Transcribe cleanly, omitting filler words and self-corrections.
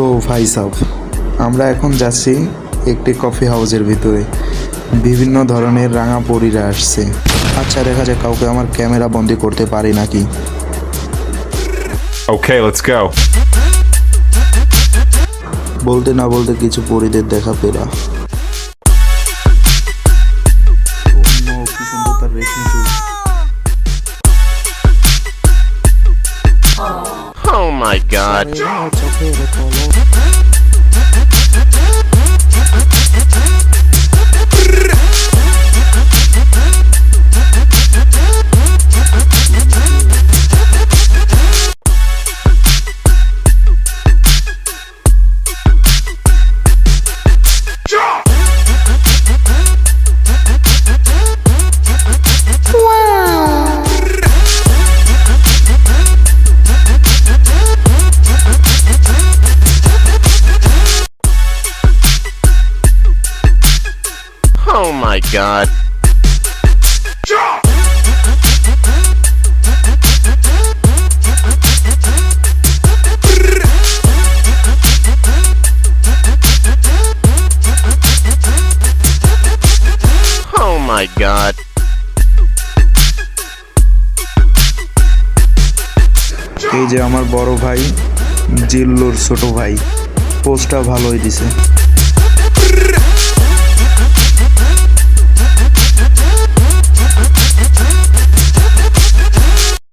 তো ভাই সাহেব, আমরা এখন যাচ্ছি একটি কফি হাউসের ভিতরে। বিভিন্ন ধরনের রাঙা পরীরা আসছে। আচ্ছা, দেখা যাক কাউকে আমার ক্যামেরা বন্দি করতে পারি নাকি। Okay, let's go. বলতে না বলতে কিছু পরীদের দেখা পেলা। কি সুন্দর তার রেশমি চুল। Oh my god. চোখের পলক। Oh my god. Oh my god. এই যে আমার বড় ভাই, জিল্লুর ছোট ভাই, পোস্টটা ভালোই দিছে।